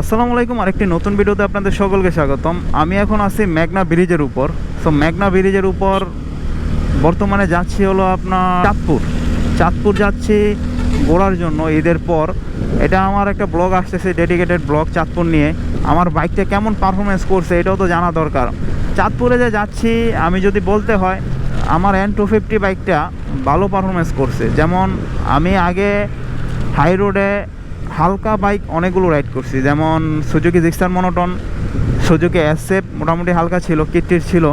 আসসালামু আলাইকুম, আরেকটি নতুন ভিডিওতে আপনাদের সকলকে স্বাগতম। আমি এখন আছি মেঘনা ব্রিজের উপর। সো মেঘনা ব্রিজের উপর বর্তমানে যাচ্ছি হলো আপনার চাঁদপুর যাচ্ছি ঘোরার জন্য ঈদের পর। এটা আমার একটা ব্লগ আসতেছে, ডেডিকেটেড ব্লগ চাঁদপুর নিয়ে। আমার বাইকটা কেমন পারফরমেন্স করছে এটাও তো জানা দরকার। চাঁদপুরে যে যাচ্ছি, আমি যদি বলতে হয় আমার N250 বাইকটা ভালো পারফরমেন্স করছে। যেমন আমি আগে হাই রোডে হালকা বাইক অনেকগুলো রাইড করছি, যেমন Suzuki Gixxer monotone, Suzuki SF মোটামুটি হালকা ছিল, কিটটির ছিল।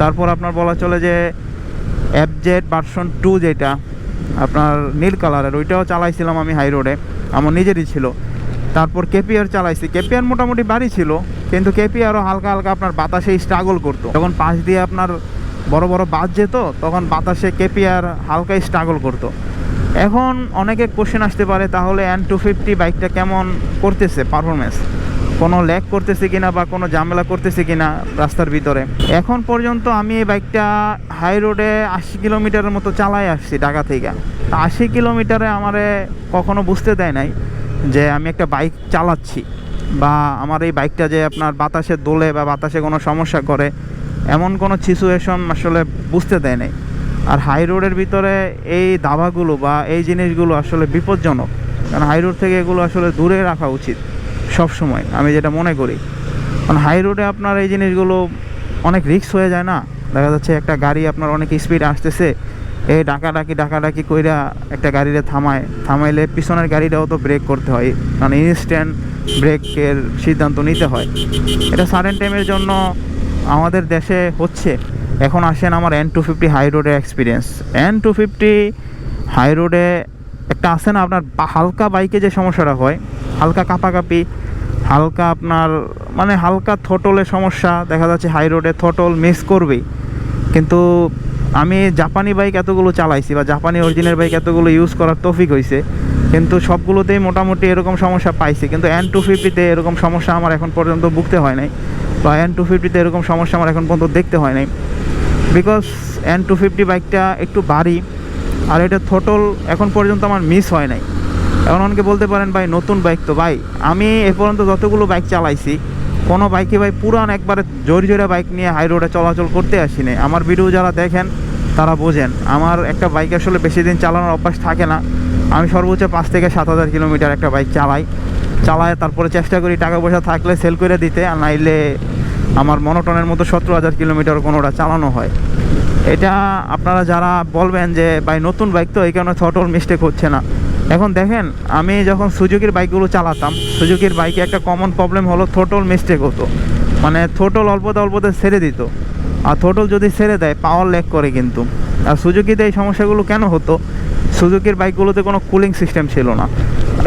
তারপর আপনার বলা চলে যে FZ ভার্সন 2 যেটা আপনার নীল কালারের, ওইটাও চালাইছিলাম আমি হাই রোডে, আমার নিজেরই ছিল। তারপর কেপিআর চালাইছি, কেপিআর মোটামুটি বাড়ি ছিল, কিন্তু কেপিআরও হালকা হালকা আপনার বাতাসে স্ট্রাগল করতো। যখন পাশ দিয়ে আপনার বড় বড় বাস যেত তখন বাতাসে কেপিআর হালকা স্ট্রাগল করতো। এখন অনেকের কোশ্চেন আসতে পারে, তাহলে N250 বাইকটা কেমন করতেছে পারফরমেন্স, কোনো ল্যাগ করতেছে কিনা বা কোনো ঝামেলা করতেছে কিনা রাস্তার ভিতরে। এখন পর্যন্ত আমি এই বাইকটা হাই রোডে 80 কিলোমিটারের মতো চালাই আসছি ঢাকা থেকে। 80 কিলোমিটারে আমারে কখনো বুঝতে দেয় নাই যে আমি একটা বাইক চালাচ্ছি, বা আমার এই বাইকটা যে আপনার বাতাসে দোলে বা বাতাসে কোনো সমস্যা করে, এমন কোনো সিচুয়েশন আসলে বুঝতে দেয় নাই। আর হাই রোডের ভিতরে এই দাবাগুলো বা এই জিনিসগুলো আসলে বিপজ্জনক, কারণ হাই রোড থেকে এগুলো আসলে দূরে রাখা উচিত সব সময়, আমি যেটা মনে করি। কারণ হাই রোডে আপনার এই জিনিসগুলো অনেক রিস্ক হয়ে যায় না। দেখা যাচ্ছে একটা গাড়ি আপনার অনেক স্পিড আসতেছে, এই ডাকাডাকি কইরা একটা গাড়িরে থামাইলে পিছনের গাড়িটাও তো ব্রেক করতে হয়, কারণ ইনস্ট্যান্ট ব্রেকের সিদ্ধান্ত নিতে হয়। এটা সাডেন টাইমের জন্য আমাদের দেশে হচ্ছে। এখন আসেন আমার N250 হাই রোডের এক্সপিরিয়েন্স। N250 হাই রোডে একটা আছে না আপনার হালকা বাইকে যে সমস্যাটা হয়, হালকা কাঁপাকাঁপি, হালকা আপনার মানে হালকা থ্রোটলের সমস্যা। দেখা যাচ্ছে হাই রোডে থ্রোটল মিস করবেই। কিন্তু আমি জাপানি বাইক এতগুলো চালাইছি বা জাপানি অরিজিনাল বাইক এতগুলো ইউজ করার তৌফিক হয়েছে, কিন্তু সবগুলোতেই মোটামুটি এরকম সমস্যা পাইছি। কিন্তু N250-তে এরকম সমস্যা আমার এখন পর্যন্ত ভুগতে হয় নাই, বা N250-তে এরকম সমস্যা আমার এখন পর্যন্ত দেখতে হয় নাই। বিকজ N250 বাইকটা একটু ভারী, আর এটা থ্রোটল এখন পর্যন্ত আমার মিস হয় নাই। এখন অনেকে বলতে পারেন ভাই নতুন বাইক তো। ভাই আমি এ পর্যন্ত যতগুলো বাইক চালাইছি, কোনো বাইকে ভাই পুরান একবারে জোরে বাইক নিয়ে হাই রোডে চলাচল করতে আসি নাই। আমার ভিডিও যারা দেখেন তারা বোঝেন, আমার একটা বাইক আসলে বেশি দিন চালানোর অভ্যাস থাকে না। আমি সর্বোচ্চ 5 থেকে 7,000 কিলোমিটার একটা বাইক চালায় তারপরে চেষ্টা করি টাকা পয়সা থাকলে সেল করে দিতে, আর নাইলে আমার মনোটনের মতো 17,000 কিলোমিটার কোনোটা চালানো হয়। এটা আপনারা যারা বলবেন যে ভাই নতুন বাইক তো এই কারণে থ্রোটল মিস্টেক হচ্ছে না, এখন দেখেন আমি যখন সুজুকির বাইকগুলো চালাতাম, সুজুকির বাইকে একটা কমন প্রবলেম হলো থ্রোটল মিস্টেক হতো। মানে থ্রোটল অল্পতে ছেড়ে দিত, আর থ্রোটল যদি ছেড়ে দেয় পাওয়ার ল্যাগ করে কিন্তু। আর সুজুকিতে এই সমস্যাগুলো কেন হতো, সুজুকির বাইকগুলোতে কোনো কুলিং সিস্টেম ছিল না।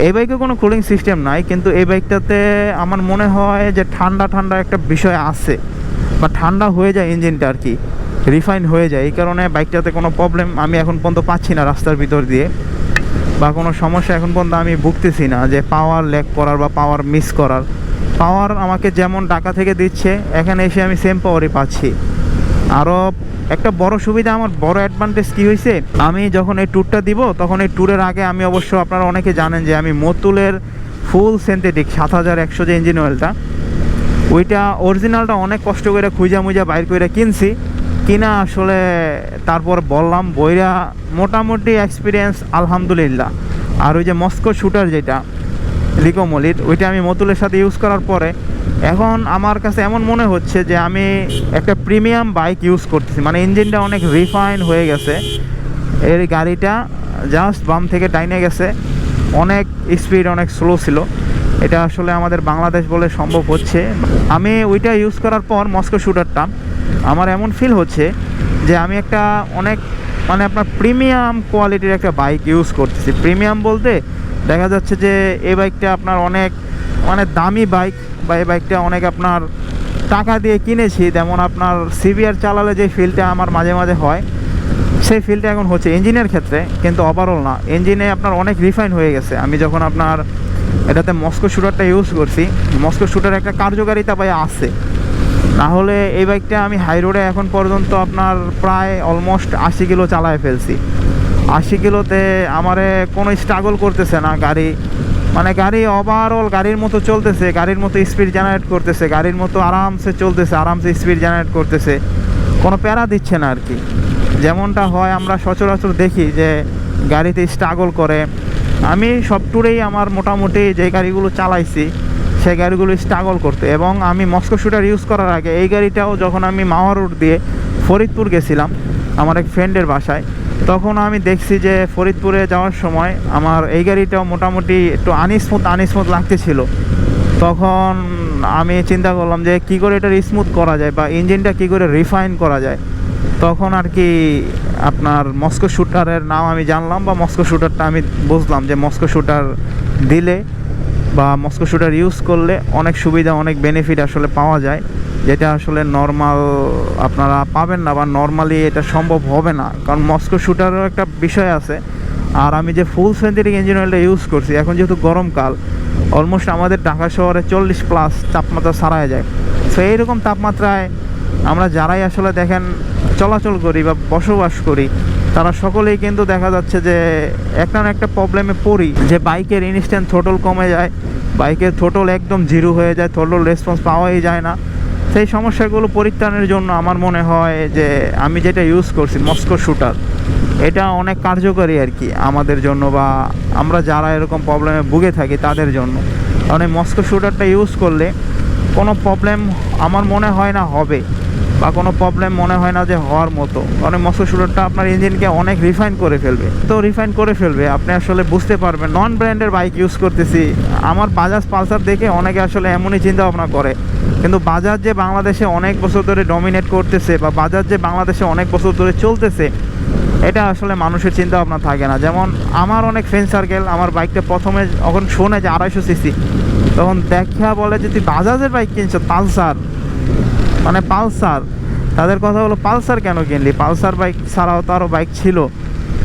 এই বাইকে কোনো কুলিং সিস্টেম নাই, কিন্তু এই বাইকটাতে আমার মনে হয় যে ঠান্ডা একটা বিষয় আছে, বা ঠান্ডা হয়ে যায় ইঞ্জিনটা আর কি, রিফাইন হয়ে যায়। এই কারণে বাইকটাতে কোনো প্রবলেম আমি এখন পর্যন্ত পাচ্ছি না রাস্তার ভিতর দিয়ে, বা কোনো সমস্যা এখন পর্যন্ত আমি ভুগতেছি না যে পাওয়ার ল্যাগ করার বা পাওয়ার মিস করার। পাওয়ার আমাকে যেমন ঢাকা থেকে দিচ্ছে, এখানে এসে আমি সেম পাওয়ারই পাচ্ছি। আরও একটা বড় সুবিধা, আমার বড় অ্যাডভান্টেজ কী হয়েছে, আমি যখন এই ট্যুরটা দিব তখন এই ট্যুরের আগে আমি অবশ্য আপনারা অনেকে জানেন যে আমি মতুলের ফুল সিনথেটিক 7100 যে ইঞ্জিন অয়েলটা, ওইটা অরিজিনালটা অনেক কষ্ট করে খুঁজা বাইর করে কিনা আসলে তারপর বললাম বইরা মোটামুটি এক্সপিরিয়েন্স আলহামদুলিল্লাহ। আর ওই যে মস্কো শুটার যেটা লিকোমলির, ওইটা আমি মতুলের সাথে ইউজ করার পরে এখন আমার কাছে এমন মনে হচ্ছে যে আমি একটা প্রিমিয়াম বাইক ইউজ করতেছি। মানে ইঞ্জিনটা অনেক রিফাইন হয়ে গেছে, এর গাড়িটা জাস্ট বাম থেকে ডাইনে গেছে, অনেক স্পিড অনেক স্লো ছিল। এটা আসলে আমাদের বাংলাদেশ বলে সম্ভব হচ্ছে। আমি ওইটা ইউজ করার পর মস্কো শুটারটা আমার এমন ফিল হচ্ছে যে আমি একটা অনেক মানে আপনার প্রিমিয়াম কোয়ালিটির একটা বাইক ইউজ করতেছি। প্রিমিয়াম বলতে দেখা যাচ্ছে যে এই বাইকটা আপনার অনেক মানে দামি বাইক, বা এই বাইকটা অনেক আপনার টাকা দিয়ে কিনেছি, যেমন আপনার সিভিআর চালালে যে ফিলটা আমার মাঝে মাঝে হয়, সেই ফিলটা এখন হচ্ছে ইঞ্জিনের ক্ষেত্রে, কিন্তু ওভারঅল না। ইঞ্জিনে আপনার অনেক রিফাইন হয়ে গেছে। আমি যখন আপনার এটাতে মস্কো শুটারটা ইউজ করছি, মস্কো শুটার একটা কার্যকারিতা পাই আছে, না হলে এই বাইকটা আমি হাই রোডে এখন পর্যন্ত আপনার প্রায় অলমোস্ট 80 কিলো চালায় ফেলছি। 80 কিলোতে আমারে কোনো স্ট্রাগল করতেছে না গাড়ি, মানে গাড়ি ওভারঅল গাড়ির মতো চলতেছে, গাড়ির মতো স্পিড জেনারেট করতেছে, গাড়ির মতো আরামসে চলতেছে, আরামসে স্পিড জেনারেট করতেছে, কোনো প্যারা দিচ্ছে না আর কি। যেমনটা হয় আমরা সচরাচর দেখি যে গাড়িতে স্ট্রাগল করে। আমি সব ট্যুরেই আমার মোটামুটি যে গাড়িগুলো চালাইছি সেই গাড়িগুলো স্ট্রাগল করতে, এবং আমি মস্কো শুটার ইউজ করার আগে এই গাড়িটাও যখন আমি মাওয়া রোড দিয়ে ফরিদপুর গেছিলাম আমার এক ফ্রেন্ডের বাসায়, তখন আমি দেখছি যে ফরিদপুরে যাওয়ার সময় আমার এই গাড়িটাও মোটামুটি একটু আনস্মুথ লাগতেছিল। তখন আমি চিন্তা করলাম যে কী করে এটা স্মুথ করা যায় বা ইঞ্জিনটা কী করে রিফাইন করা যায়। তখন আর কি আপনার মস্কো শুটারের নাম আমি জানলাম, বা মস্কো শুটারটা আমি বুঝলাম যে মস্কো শুটার দিলে বা মস্কো শুটার ইউজ করলে অনেক সুবিধা, অনেক বেনিফিট আসলে পাওয়া যায়, যেটা আসলে নর্মাল আপনারা পাবেন না বা নর্মালি এটা সম্ভব হবে না। কারণ মস্কো শুটারেরও একটা বিষয় আছে। আর আমি যে ফুল সিনথেটিক ইঞ্জিন অয়েলটা ইউজ করছি, এখন যেহেতু গরমকাল, অলমোস্ট আমাদের ঢাকা শহরে 40+ তাপমাত্রা ছাড়ায় যায়। সো এইরকম তাপমাত্রায় আমরা যারাই আসলে দেখেন চলাচল করি বা বসবাস করি, তারা সকলেই কিন্তু দেখা যাচ্ছে যে একটা না একটা প্রবলেমে পড়ি, যে বাইকের ইনস্ট্যান্ট থ্রোটল কমে যায়, বাইকের থ্রোটল একদম জিরো হয়ে যায়, থ্রোটল রেসপন্স পাওয়াই যায় না। সেই সমস্যাগুলো পরিত্রাণের জন্য আমার মনে হয় যে আমি যেটা ইউজ করছি মস্কো শুটার, এটা অনেক কার্যকরী আর কি আমাদের জন্য, বা আমরা যারা এরকম প্রবলেমে ভুগে থাকি তাদের জন্য। কারণ এই মস্কো শুটারটা ইউজ করলে কোনো প্রবলেম আমার মনে হয় না হবে, বা কোনো প্রবলেম মনে হয় না যে হওয়ার মতো। কারণ মস্কো শুটারটা আপনার ইঞ্জিনকে অনেক রিফাইন করে ফেলবে, তো রিফাইন করে ফেলবে আপনি আসলে বুঝতে পারবেন। নন ব্র্যান্ডের বাইক ইউজ করতেছি, আমার বাজাজ পালসার দেখে অনেকে আসলে এমনই চিন্তা ভাবনা করে, কিন্তু বাজাজ যে বাংলাদেশে অনেক বছর ধরে ডমিনেট করতেছে বা বাজাজ যে বাংলাদেশে অনেক বছর ধরে চলতেছে, এটা আসলে মানুষের চিন্তা ভাবনা থাকে না। যেমন আমার অনেক ফ্রেন্ড সার্কেল আমার বাইকটা প্রথমে যখন শোনে যে 250 সিসি, তখন দেখা বলে যে তুই বাজাজের বাইক কিনছো, পালসার, মানে পালসার। তাদের কথা হলো পালসার কেন কিনলি, পালসার বাইক ছাড়াও তো আরও বাইক ছিল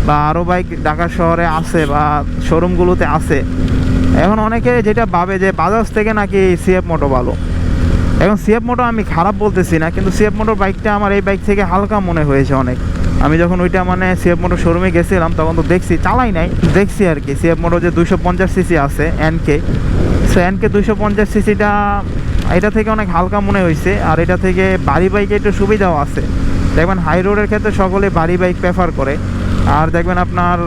বা আরও বাইক ঢাকা শহরে আছে বা শোরুমগুলোতে আছে। এখন অনেকে যেটা ভাবে যে বাজাজ থেকে নাকি সিএফ মোটো ভালো। এখন সিএফ মোটো আমি খারাপ বলতেছি না, কিন্তু সিএফ মোটোর বাইকটা আমার এই বাইক থেকে হালকা মনে হয়েছে অনেক। আমি যখন ওইটা মানে সিএফ মোটো শোরুমে গেছিলাম তখন তো দেখছি, চালাই নাই, দেখছি আর কি সিএফ মোটো যে 250 সিসি আছে এনকে, সো এনকে 250 সিসিটা এটা থেকে অনেক হালকা মনে হয়েছে। আর এটা থেকে বাড়ি বাইকে একটু সুবিধাও আছে। দেখবেন হাই রোডের ক্ষেত্রে সকলে বাড়ি বাইক প্রেফার করে, আর দেখবেন আপনার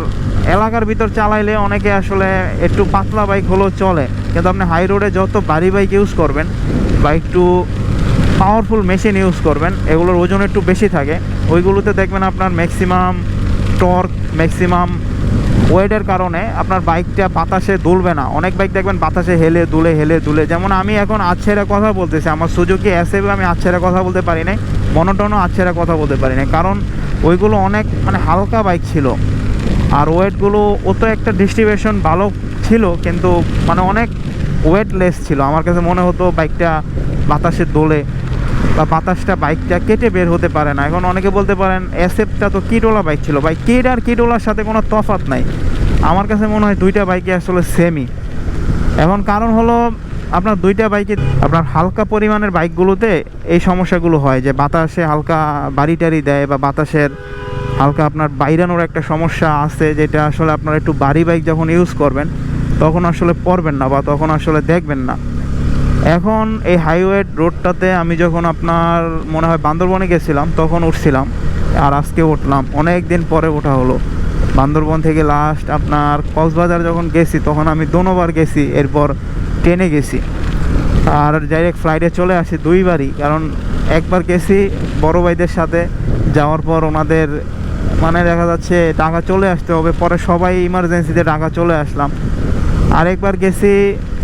এলাকার ভিতর চালাইলে অনেকে আসলে একটু পাতলা বাইক হলেও চলে, কিন্তু আপনি হাই রোডে যত বাড়ি বাইক ইউজ করবেন বা একটু পাওয়ারফুল মেশিন ইউজ করবেন, এগুলোর ওজন একটু বেশি থাকে, ওইগুলোতে দেখবেন আপনার ম্যাক্সিমাম টর্ক, ম্যাক্সিমাম ওয়েটের কারণে আপনার বাইকটা বাতাসে দুলবে না। অনেক বাইক দেখবেন বাতাসে হেলে দুলে। যেমন আমি এখন আচ্ছেরা কথা বলতেছি, আমার সুজুকি এসএফ আমি আচ্ছেরা কথা বলতে পারি নাই, মনোটনও আচ্ছেরা কথা বলতে পারি নাই, কারণ ওইগুলো অনেক মানে হালকা বাইক ছিল। আর ওয়েটগুলো অত একটা ডিস্ট্রিবিউশন ভালো ছিল, কিন্তু মানে অনেক ওয়েটলেস ছিল। আমার কাছে মনে হতো বাইকটা বাতাসে দোলে বা বাতাসটা বাইকটা কেটে বের হতে পারে না। এখন অনেকে বলতে পারেন এসএফটা তো কিডোলা বাইক ছিল, ভাই কিড আর কিডোলার সাথে কোনো তফাৎ নাই। আমার কাছে মনে হয় দুইটা বাইকে আসলে সেমই। এখন কারণ হলো আপনার দুইটা বাইকে আপনার হালকা পরিমাণের বাইকগুলোতে এই সমস্যাগুলো হয়, যে বাতাসে হালকা বাড়ি টাড়ি দেয় বা বাতাসের হালকা আপনার বাইরানোর একটা সমস্যা আছে, যেটা আসলে আপনার একটু বাড়ি বাইক যখন ইউজ করবেন তখন আসলে পড়বেন না বা তখন আসলে দেখবেন না। এখন এই হাইওয়ে রোডটাতে আমি যখন আপনার মনে হয় বান্দরবনে গেছিলাম তখন উঠছিলাম, আর আজকে উঠলাম, অনেক দিন পরে ওঠা হলো। বান্দরবন থেকে লাস্ট আপনার কক্সবাজার যখন গেছি তখন আমি দোনোবার গেছি, এরপর ট্রেনে গেছি, আর ডাইরেক্ট ফ্লাইটে চলে আসি দুইবারই। কারণ একবার গেছি বড় ভাইদের সাথে, যাওয়ার পর ওনাদের মানে দেখা যাচ্ছে ঢাকা চলে আসতে হবে, পরে সবাই ইমার্জেন্সিতে ঢাকা চলে আসলাম। আরেকবার গেছি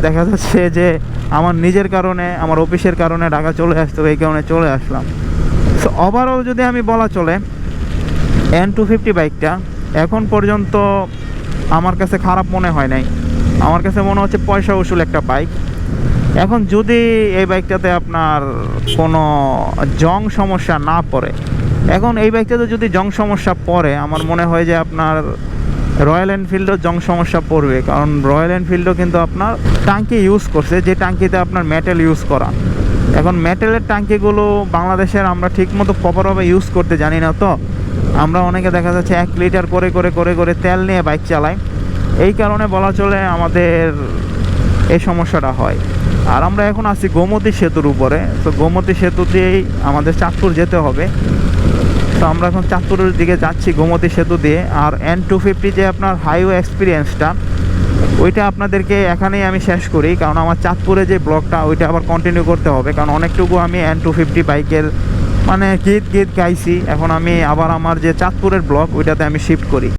দেখা যাচ্ছে যে আমার নিজের কারণে, আমার অফিসের কারণে ঢাকা চলে আসতে হবে, এই কারণে চলে আসলাম। সো ওভারঅল যদি আমি বলা চলে, N250 বাইকটা এখন পর্যন্ত আমার কাছে খারাপ মনে হয় নাই। আমার কাছে মনে হচ্ছে পয়সা উসুল একটা বাইক। এখন যদি এই বাইকটাতে আপনার কোনো জং সমস্যা না পড়ে, এখন এই বাইকটাতে যদি জং সমস্যা পড়ে আমার মনে হয় যে আপনার রয়্যাল এনফিল্ডও জং সমস্যা পড়বে। কারণ রয়্যাল এনফিল্ডও কিন্তু আপনার ট্যাঙ্কি ইউজ করছে, যে ট্যাঙ্কিতে আপনার মেটাল ইউজ করা। এখন মেটালের ট্যাঙ্কিগুলো বাংলাদেশের আমরা ঠিকমতো প্রপারভাবে ইউজ করতে জানি না, তো আমরা অনেকে দেখা যাচ্ছে 1 লিটার করে তেল নিয়ে বাইক চালাই। এই কারণে বলা চলে আমাদের এই সমস্যাটা হয়। আর আমরা এখন আছি গোমতী সেতুর উপরে, তো গোমতী সেতু দিয়েই আমাদের চাঁদপুর যেতে হবে। তো আমরা এখন চাঁদপুরের দিকে যাচ্ছি গোমতী সেতু দিয়ে। আর N250 যে আপনার হাইওয়ে এক্সপিরিয়েন্সটা, ওইটা আপনাদেরকে এখানেই আমি শেষ করি, কারণ আমার চাঁদপুরে যে ব্লগটা ওইটা আবার কন্টিনিউ করতে হবে, কারণ অনেকটুকু আমি N250 বাইকের মানে গীত গাইছি। এখন আমি আবার আমার যে চাঁদপুরের ব্লগ ওইটাতে আমি শিফট করি।